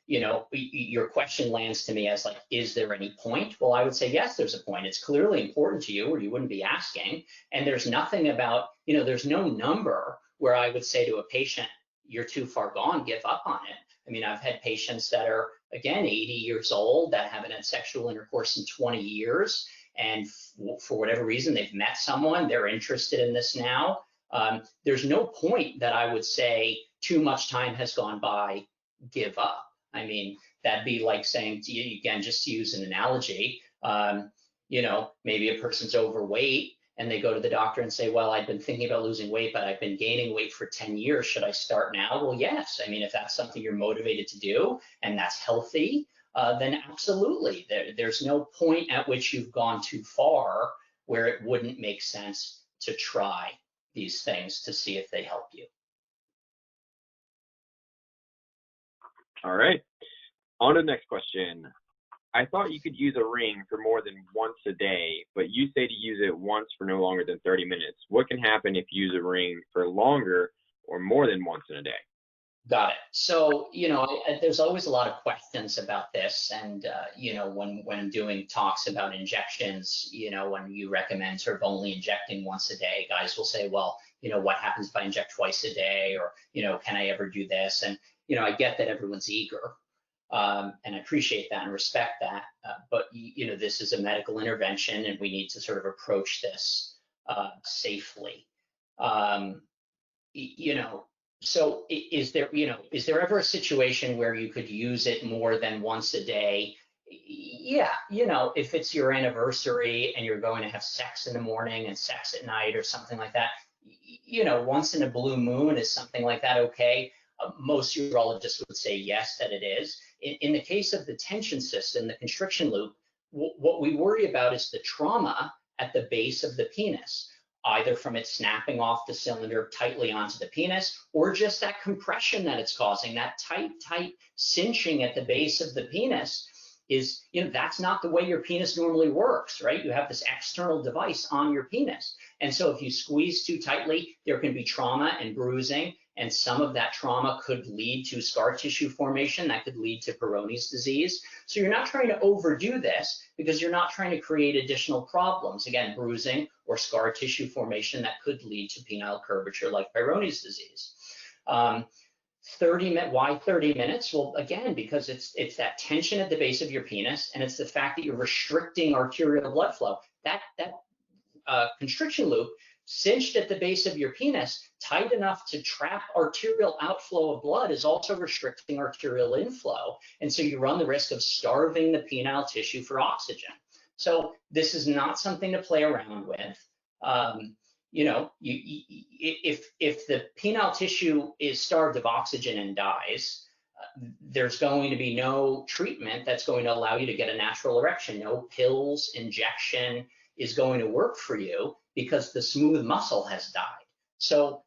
Your question lands to me as like, is there any point? Well, I would say, yes, there's a point. It's clearly important to you, or you wouldn't be asking. And there's nothing about, there's no number where I would say to a patient, you're too far gone, give up on it. I mean, I've had patients that are, again, 80 years old that haven't had sexual intercourse in 20 years. And for whatever reason, they've met someone, they're interested in this now. There's no point that I would say too much time has gone by, give up. I mean, that'd be like saying to you, again, just to use an analogy, maybe a person's overweight and they go to the doctor and say, well, I've been thinking about losing weight, but I've been gaining weight for 10 years. Should I start now? Well, yes. I mean, if that's something you're motivated to do and that's healthy, then absolutely. There's no point at which you've gone too far where it wouldn't make sense to try these things to see if they help you. All right. On to the next question. I thought you could use a ring for more than once a day, but you say to use it once for no longer than 30 minutes. What can happen if you use a ring for longer or more than once in a day? Got it. So, there's always a lot of questions about this. And, when I'm doing talks about injections, when you recommend sort of only injecting once a day, guys will say, well, what happens if I inject twice a day? Or, can I ever do this? And, I get that everyone's eager. And I appreciate that and respect that. But, this is a medical intervention and we need to sort of approach this safely. So is there ever a situation where you could use it more than once a day? Yeah, if it's your anniversary and you're going to have sex in the morning and sex at night or something like that, once in a blue moon, is something like that okay? Most urologists would say yes, that it is. In the case of the tension system, the constriction loop, what we worry about is the trauma at the base of the penis, either from it snapping off the cylinder tightly onto the penis, or just that compression that it's causing, that tight cinching at the base of the penis is, that's not the way your penis normally works, right? You have this external device on your penis. And so if you squeeze too tightly, there can be trauma and bruising, and some of that trauma could lead to scar tissue formation that could lead to Peyronie's disease. So you're not trying to overdo this because you're not trying to create additional problems. Again, bruising or scar tissue formation that could lead to penile curvature like Peyronie's disease. 30 minutes, why 30 minutes? Well, again, because it's that tension at the base of your penis, and it's the fact that you're restricting arterial blood flow. That constriction loop cinched at the base of your penis, tight enough to trap arterial outflow of blood, is also restricting arterial inflow. And so you run the risk of starving the penile tissue for oxygen. So this is not something to play around with. If the penile tissue is starved of oxygen and dies, there's going to be no treatment that's going to allow you to get a natural erection. No pills, injection is going to work for you because the smooth muscle has died. So,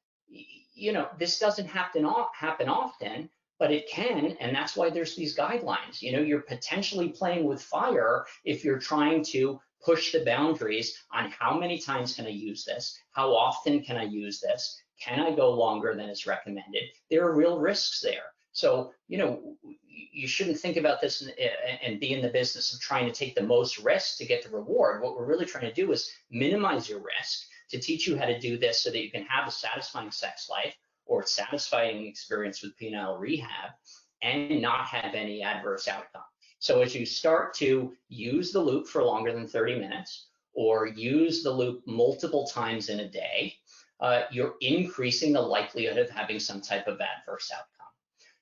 this doesn't happen often, but it can, and that's why there's these guidelines. You're potentially playing with fire if you're trying to push the boundaries on how many times can I use this? How often can I use this? Can I go longer than is recommended? There are real risks there. So, you shouldn't think about this and be in the business of trying to take the most risk to get the reward. What we're really trying to do is minimize your risk to teach you how to do this so that you can have a satisfying sex life or satisfying experience with penile rehab and not have any adverse outcome. So as you start to use the loop for longer than 30 minutes or use the loop multiple times in a day, you're increasing the likelihood of having some type of adverse outcome.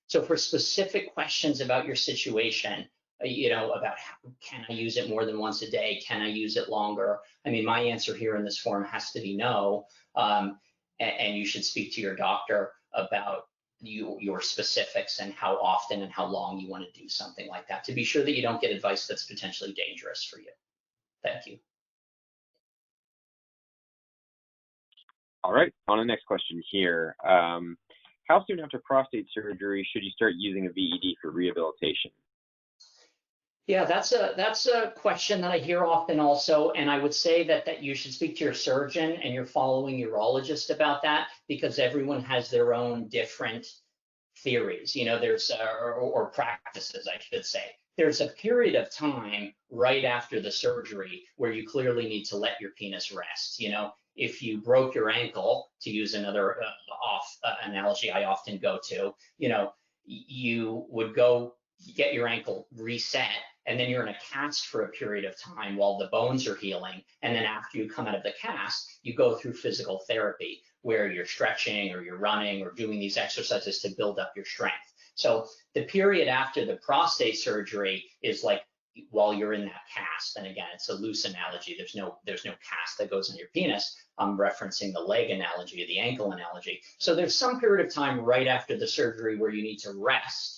So for specific questions about your situation, about can I use it more than once a day? Can I use it longer? I mean, my answer here in this form has to be no. And you should speak to your doctor about your specifics and how often and how long you want to do something like that to be sure that you don't get advice that's potentially dangerous for you. Thank you. All right, on to the next question here. How soon after prostate surgery should you start using a VED for rehabilitation? Yeah, that's a question that I hear often also, and I would say that you should speak to your surgeon and your following urologist about that, because everyone has their own different theories. There's or practices, I should say. There's a period of time right after the surgery where you clearly need to let your penis rest. If you broke your ankle, to use another analogy I often go to, you would go get your ankle reset, and then you're in a cast for a period of time while the bones are healing. And then after you come out of the cast, you go through physical therapy where you're stretching or you're running or doing these exercises to build up your strength. So the period after the prostate surgery is like while you're in that cast. And again, it's a loose analogy. There's no cast that goes on your penis. I'm referencing the leg analogy or the ankle analogy. So there's some period of time right after the surgery where you need to rest.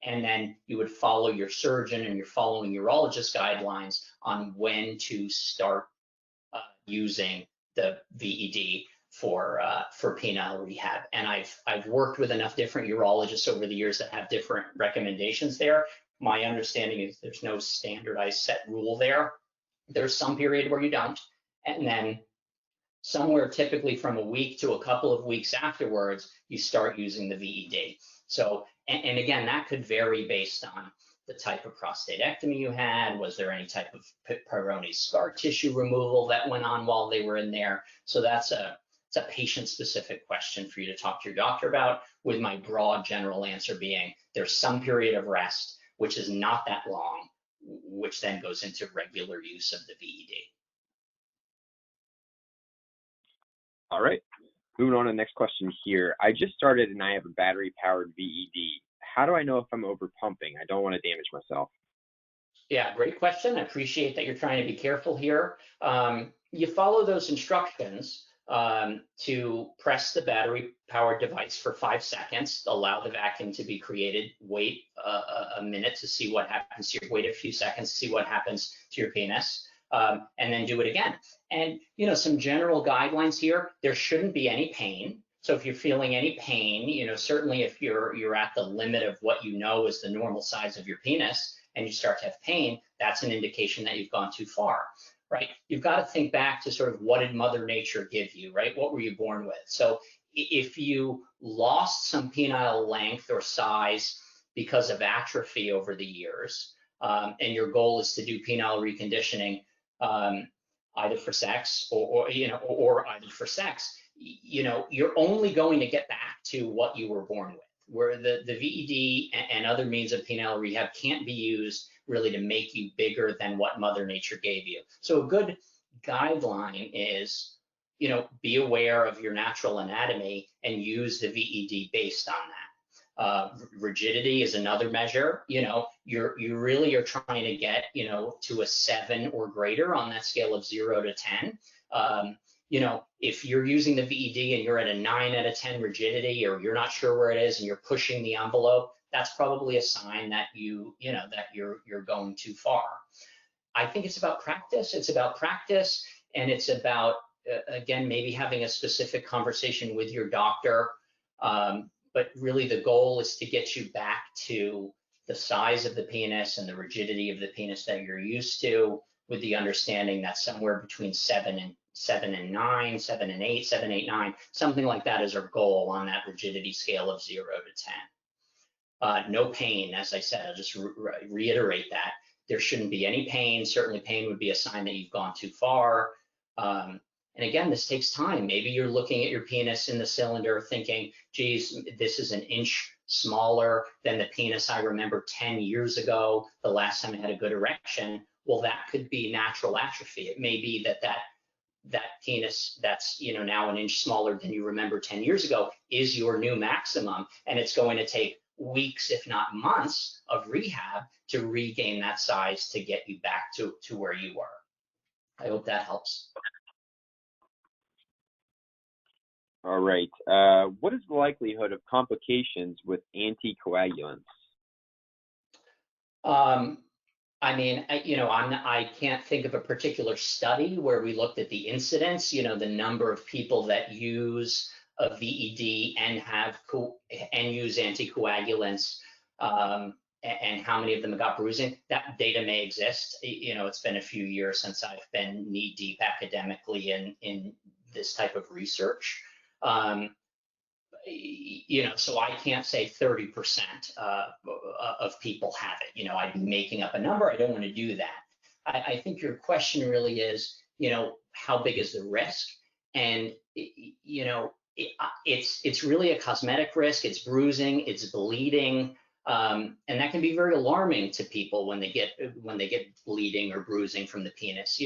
And then you would follow your surgeon and your following urologist guidelines on when to start using the VED for penile rehab. And I've worked with enough different urologists over the years that have different recommendations there. My understanding is there's no standardized set rule there. There's some period where you don't, and then somewhere typically from a week to a couple of weeks afterwards, you start using the VED. So, and again, that could vary based on the type of prostatectomy you had. Was there any type of Peyronie's scar tissue removal that went on while they were in there? So it's a patient-specific question for you to talk to your doctor about, with my broad general answer being there's some period of rest, which is not that long, which then goes into regular use of the VED. All right, moving on to the next question here. I just started and I have a battery-powered VED. How do I know if I'm over-pumping? I don't want to damage myself. Yeah, great question. I appreciate that you're trying to be careful here. You follow those instructions to press the battery-powered device for 5 seconds, allow the vacuum to be created, wait a minute to see what happens here, wait a few seconds to see what happens to your penis, and then do it again. And some general guidelines here, there shouldn't be any pain. So if you're feeling any pain, certainly if you're at the limit of what is the normal size of your penis and you start to have pain, that's an indication that you've gone too far. Right? You've got to think back to sort of what did Mother Nature give you, right? What were you born with? So if you lost some penile length or size because of atrophy over the years, and your goal is to do penile reconditioning, either for sex or either for sex, you're only going to get back to what you were born with, where the VED and other means of penile rehab can't be used really to make you bigger than what Mother Nature gave you. So a good guideline is, be aware of your natural anatomy and use the VED based on that. Rigidity is another measure. You really are trying to get, to a 7 or greater on that scale of 0 to 10. If you're using the VED and you're at a 9 out of 10 rigidity, or you're not sure where it is and you're pushing the envelope, that's probably a sign that that you're going too far. I think it's about practice. It's about practice, and it's about again, maybe having a specific conversation with your doctor. But really, the goal is to get you back to the size of the penis and the rigidity of the penis that you're used to, with the understanding that somewhere between 7 and 9, 7 and 8, 7, 8, 9, something like that is our goal on that rigidity scale of 0 to 10. No pain, as I said, I'll just reiterate that. There shouldn't be any pain. Certainly pain would be a sign that you've gone too far. And again, this takes time. Maybe you're looking at your penis in the cylinder thinking, geez, this is an inch smaller than the penis I remember 10 years ago, the last time I had a good erection. Well, that could be natural atrophy. It may be that penis that's now an inch smaller than you remember 10 years ago is your new maximum, and it's going to take weeks, if not months, of rehab to regain that size to get you back to where you were. I hope that helps. All right. What is the likelihood of complications with anticoagulants? I mean, I can't think of a particular study where we looked at the incidence, the number of people that use a VED and use anticoagulants, and how many of them got bruising. That data may exist. It's been a few years since I've been knee deep academically in this type of research. So I can't say 30% of people have it. I'd be making up a number. I don't want to do that. I think your question really is, how big is the risk? And it's really a cosmetic risk. It's bruising, it's bleeding, and that can be very alarming to people when they get bleeding or bruising from the penis.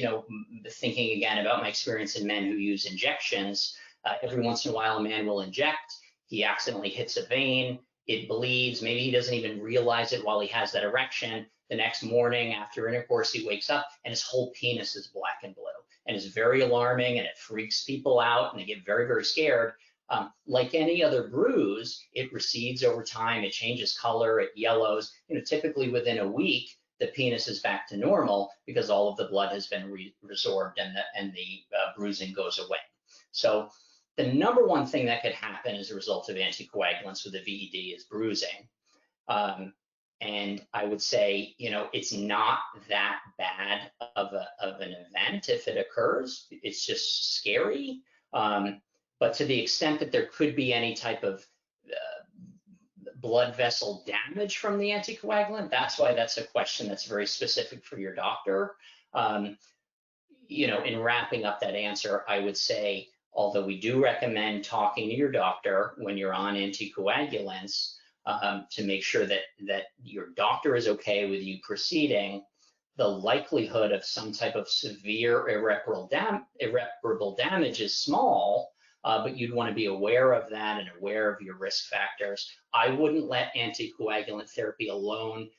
Thinking again about my experience in men who use injections. Every once in a while, a man will inject. He accidentally hits a vein. It bleeds. Maybe he doesn't even realize it while he has that erection. The next morning after intercourse, he wakes up and his whole penis is black and blue. And it's very alarming, and it freaks people out, and they get very, very scared. Like any other bruise, it recedes over time. It changes color. It yellows. Typically within a week, the penis is back to normal because all of the blood has been resorbed and the bruising goes away. So the number one thing that could happen as a result of anticoagulants with a VED is bruising. And I would say, it's not that bad of an event if it occurs. It's just scary. But to the extent that there could be any type of blood vessel damage from the anticoagulant, that's why that's a question that's very specific for your doctor. In wrapping up that answer, I would say, although we do recommend talking to your doctor when you're on anticoagulants to make sure that your doctor is okay with you proceeding, the likelihood of some type of severe irreparable damage is small, but you'd want to be aware of that and aware of your risk factors. I wouldn't let anticoagulant therapy alone.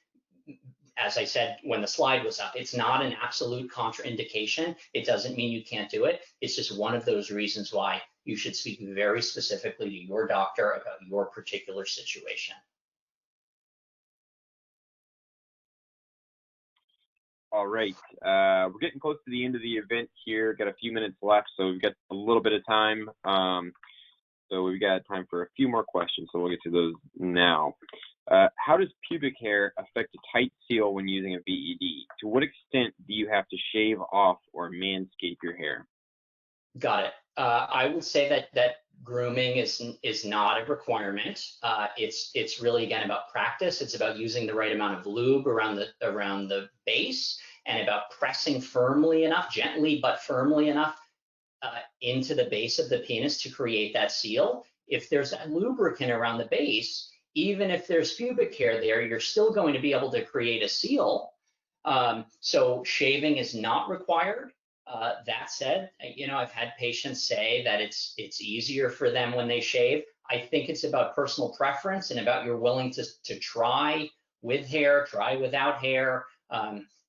As I said when the slide was up, it's not an absolute contraindication. It doesn't mean you can't do it. It's just one of those reasons why you should speak very specifically to your doctor about your particular situation. All right. We're getting close to the end of the event here. Got a few minutes left, so we've got a little bit of time. So we've got time for a few more questions, so we'll get to those now. How does pubic hair affect a tight seal when using a VED? To what extent do you have to shave off or manscape your hair? Got it. I would say that grooming is not a requirement. It's really, again, about practice. It's about using the right amount of lube around the base, and about pressing firmly enough, gently but firmly enough, into the base of the penis to create that seal. If there's a lubricant around the base, even if there's pubic hair there, you're still going to be able to create a seal. So shaving is not required. That said, I've had patients say that it's easier for them when they shave. I think it's about personal preference and about you're willing to try with hair, try without hair.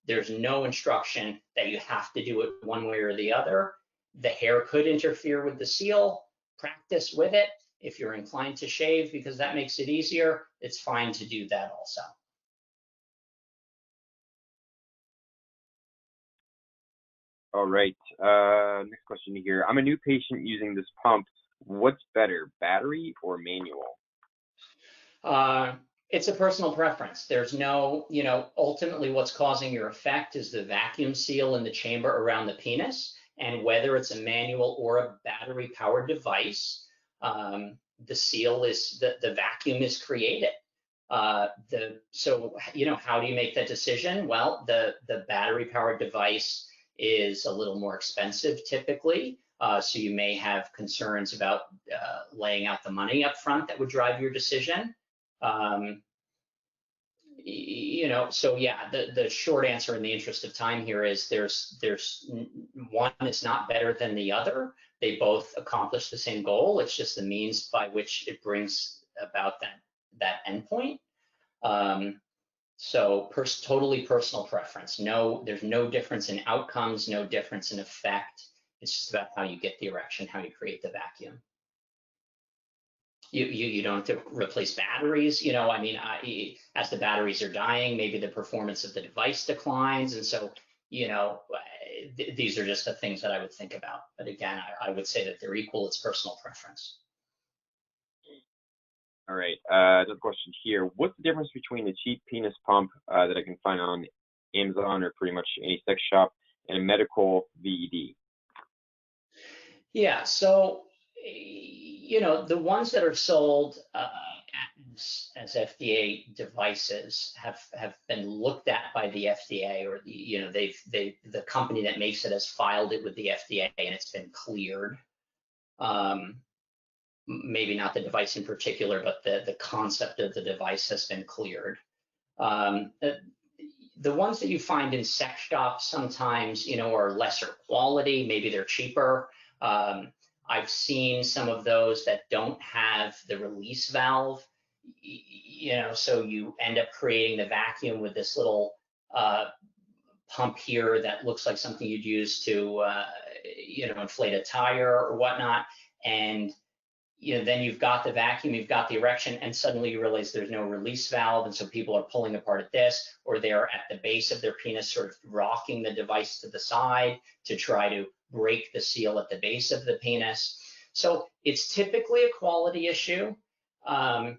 There's no instruction that you have to do it one way or the other. The hair could interfere with the seal. Practice with it. If you're inclined to shave because that makes it easier, it's fine to do that also. All right. Next question here. I'm a new patient using this pump. What's better, battery or manual? It's a personal preference. There's no, ultimately what's causing your effect is the vacuum seal in the chamber around the penis. And whether it's a manual or a battery powered device, the seal is, the vacuum is created. So, how do you make that decision? Well, the battery powered device is a little more expensive typically. So you may have concerns about laying out the money up front that would drive your decision. So yeah, the short answer in the interest of time here is there's one is not better than the other. They both accomplish the same goal. It's just the means by which it brings about that endpoint. So totally personal preference. No, there's no difference in outcomes, no difference in effect. It's just about how you get the erection, how you create the vacuum. You don't have to replace batteries. As the batteries are dying, maybe the performance of the device declines, and so these are just the things that I would think about. But again, I would say that they're equal. It's personal preference. All right. Another question here. What's the difference between a cheap penis pump that I can find on Amazon or pretty much any sex shop and a medical VED? Yeah. So, the ones that are sold as FDA devices have been looked at by the FDA, or the company that makes it has filed it with the FDA and it's been cleared. Maybe not the device in particular, but the concept of the device has been cleared. The ones that you find in sex shops sometimes, are lesser quality. Maybe they're cheaper. I've seen some of those that don't have the release valve, so you end up creating the vacuum with this little pump here that looks like something you'd use to, inflate a tire or whatnot. And then you've got the vacuum, you've got the erection, and suddenly you realize there's no release valve, and so people are pulling apart at this, or they're at the base of their penis sort of rocking the device to the side to try to break the seal at the base of the penis. So it's typically a quality issue. And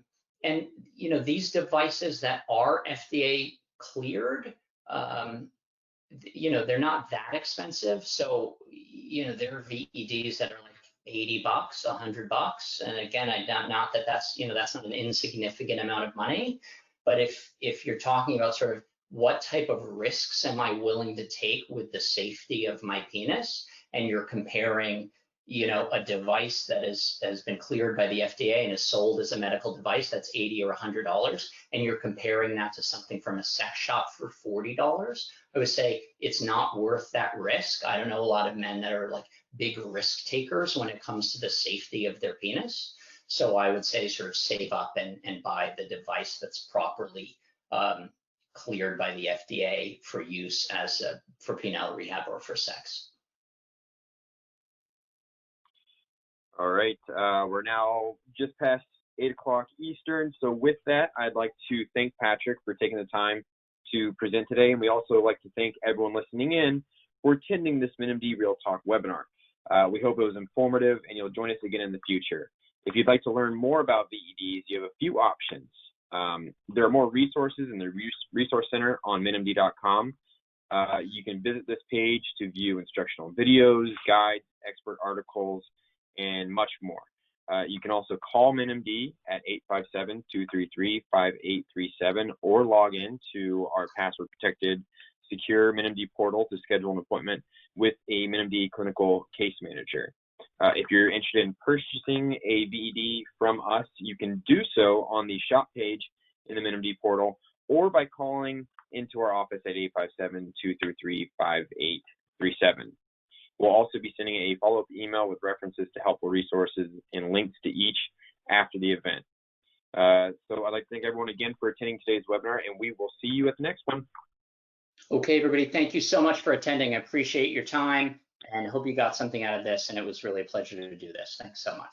these devices that are FDA cleared, they're not that expensive. So, there are VEDs that are like $80, $100. And again, not that that's not an insignificant amount of money, but if you're talking about sort of what type of risks am I willing to take with the safety of my penis, and you're comparing, a device that has been cleared by the FDA and is sold as a medical device that's $80 or $100, and you're comparing that to something from a sex shop for $40, I would say it's not worth that risk. I don't know a lot of men that are like big risk takers when it comes to the safety of their penis. So I would say sort of save up and buy the device that's properly cleared by the FDA for use for penile rehab or for sex. All right, we're now just past 8 o'clock Eastern. So with that, I'd like to thank Patrick for taking the time to present today. And we also like to thank everyone listening in for attending this menMD Real Talk webinar. We hope it was informative and you'll join us again in the future. If you'd like to learn more about VEDs, you have a few options. There are more resources in the Resource Center on menMD.com. You can visit this page to view instructional videos, guides, expert articles, and much more. You can also call menMD at 857-233-5837 or log in to our password-protected secure menMD portal to schedule an appointment with a menMD clinical case manager. If you're interested in purchasing a VED from us, you can do so on the shop page in the menMD portal or by calling into our office at 857-233-5837. We'll also be sending a follow-up email with references to helpful resources and links to each after the event. So I'd like to thank everyone again for attending today's webinar, and we will see you at the next one. Okay, everybody, thank you so much for attending. I appreciate your time and hope you got something out of this, and it was really a pleasure to do this. Thanks so much.